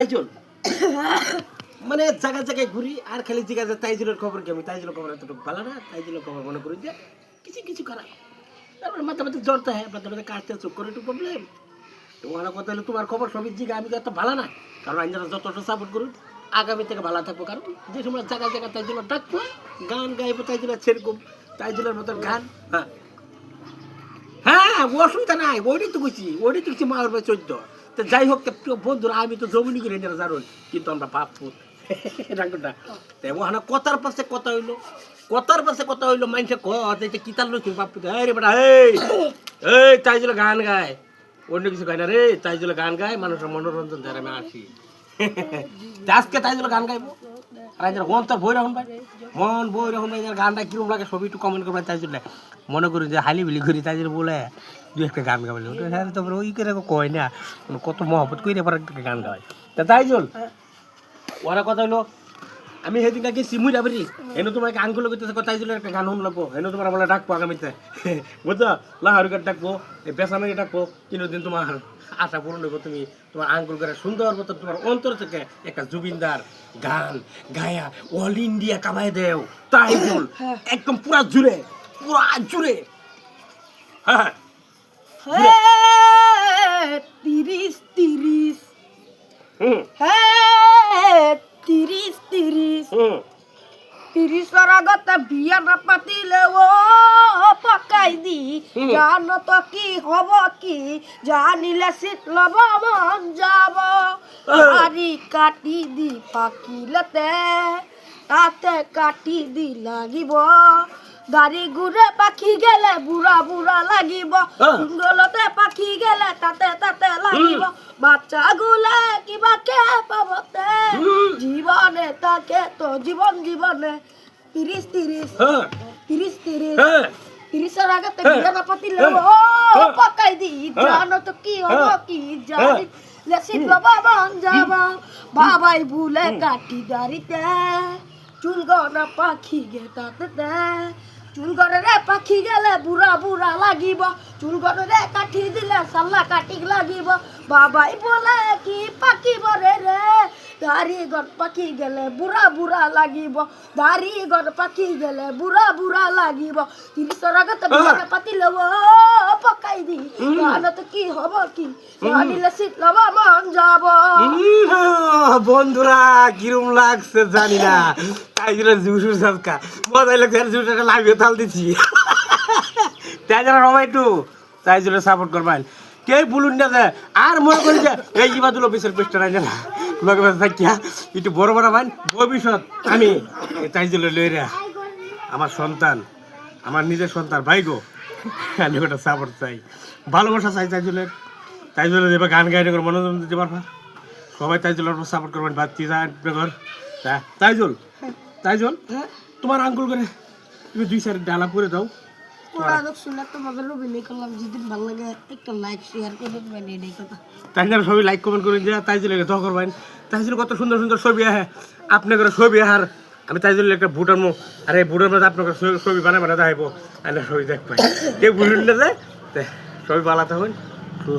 তাইজুল মানে জায়গা জায়গায় ঘুরি আর খালি জিজ্ঞাসা তাইজুলের খবর কি, আমি তাইজুলের খবর এতটুকু ভালো না, তাইজুলের খবর মনে করি যে কিছু কিছু খারাপ। তারপরে মাথা মাথা জ্বর তো হ্যাঁ, মাথা মাথা কাজটা চোখ করে একটু প্রবলেম। তোমার কথা হলো তোমার খবর সবই জিগা, আমি তো এত ভালো না, কারণ আমি যারা যতটা সাপোর্ট করুন আগামী থেকে ভালো থাকবো। কারণ যে সময় জায়গায় জায়গায় তাইজুলের ডাকবো, গান গাইবো তাইজুলের সেরকম তাইজুলের মতন গান। হ্যাঁ হ্যাঁ, অসুবিধা নাই, ওইটাই তো কইছি, ওইটাই তো মার ভাই 14। তো যাই হোক বন্ধুরা, আমি তো জমিনি কিনে যারা জানুন, কিন্তু আমরা বাপু রাঙ্গুটা ওখানে কথার পাশে কথা হইলো, কথার পাশে কথা হইলো, মানুষে কথা কিতার লোক বাপু রে বেটা, এই তাইজুলে গান গায়, অন্য কিছু গায় না রে, তাইজুলে গান গায়, মানুষের মনোরঞ্জন দেয়। আমি আসি আজকে তাইজুলে গান গাইবো, আর মন তোর বই রাখুন ভাই, মন বই রাখুন ভাই, গানটা কিরম লাগে সবই একটু কমেন্ট করবেন। তাইজুলে মনে করি যে হালি বিলি করি, তাইজুলে বলে দু একটা গান গাবলে হ্যাঁ, তারপরে ওই করে কয় না, কত মহব্বত করে পর একটা গান গাওয়ায়। তা তাইজুল ওরা কথা হইলো, আমি সেদিন গেছি মুড়াবাড়ি, এনে তোমাকে আঙ্গুলো করতেছে, তাইজুলের একটা গান শুন লাগবো, এনে তোমার বলে ডাকবো আগামীতে, বুঝছো, লাহারুকার ডাকবো, এই বেসামারি ডাকবো, কোনোদিন তোমার আশা পূরণ হইব, তুমি তোমার আঙ্গুল করে সুন্দর মতো তোমার অন্তর থেকে একটা জুবিনদার গান গায়া অল ইন্ডিয়া কামাই দেও তাইজুল, একদম পুরা জুড়ে, পুরা জুড়ে। হ্যাঁ তিরিশ তিরিশ, হুম হ্যাঁ তিরিশ তিরিশ, হুম 30 আগত বিয়া না পাতিলে ও পকাই দি, জানো তো কি হব কি, জানিলে শীত লব মন যাব, আরি কাটি দি পাকিলতে তাতে কাটি দি লাগিব, গাড়ি ঘুরে পাখি গেলে বুড়া বুড়া লাগিব, জঙ্গলতে পাখি গেলে তাতে তাতে লাগিব, বাচ্চা গুলে কিবা কে পাবতে, জীবনে তাকে তো জীবন জীবনে 30 30 30 30 30 আগে তো বিয়া না পাতিলে ও পকাই দি, জানো তো কি হব কি, জানি লেসিত বাবা মন যাব, বাবাই ভুলে কাটি দাড়িতে, চুল গনা পাখি গে তাতে, চুল গনে রে পাখি গেলে বুড়া বুড়া লাগিব, চুল গনে রে কাটি দিলে সাল্লা কাটি লাগিব, বাবাই বলে কি পাখি বরে রে, দাড়ি গন পাখি গেলে বুড়া বুড়া লাগিব, দাড়ি গন পাখি গেলে বুড়া বুড়া লাগিব, 30 আগে তো বিয়া পাতিলে ও পকাই দি, জানো তো কি হব কি, জানিলে শীত লব মন যাব। বন্ধুরা কিরম লাগছে জানি না, তাইজুলের জুসুর সাজকা মজাই লাগছে, আর জুসটা লাইভে তাল দিচ্ছি, তাইজুল সবাই একটু তাইজুলের সাপোর্ট করবেন, কেউ বলুন না যে, আর মনে করি যে এই ইবাদুল অফিসের পেস্টটা নাই না লগে থাকিয়া একটু বড় বড় ভাই, ভবিষ্যৎ আমি তাইজুলের লইরা আমার সন্তান, আমার নিজের সন্তান ভাই গো, আমি ওটা সাপোর্ট চাই, ভালোবাসা চাই তাইজুলের, তাইজুলের এবার গান গাইতে করে মনোরঞ্জন দিতে পারবা, সবাই তাইজুলের সাপোর্ট করবেন, বাচ্চি ঘর। তাইজুল তাইজুল তোমার আঙ্গুল করে তুমি 2 সাইড ডালা করে দাও, তাই সবই লাইক কমেন্ট করে যে তাইজুলের দোয়া করবেন, তাইজুল কত সুন্দর সুন্দর ছবি আহে, আপনি করে ছবি আর আমি তাইজুলের একটা বুটার মুখ, আর এই বুটার মধ্যে আপনার ছবি বানায় বানায় দেখাইবো, ছবি দেখবেন, কেউ ভুলুন না যে সবই ভালো থাকুন।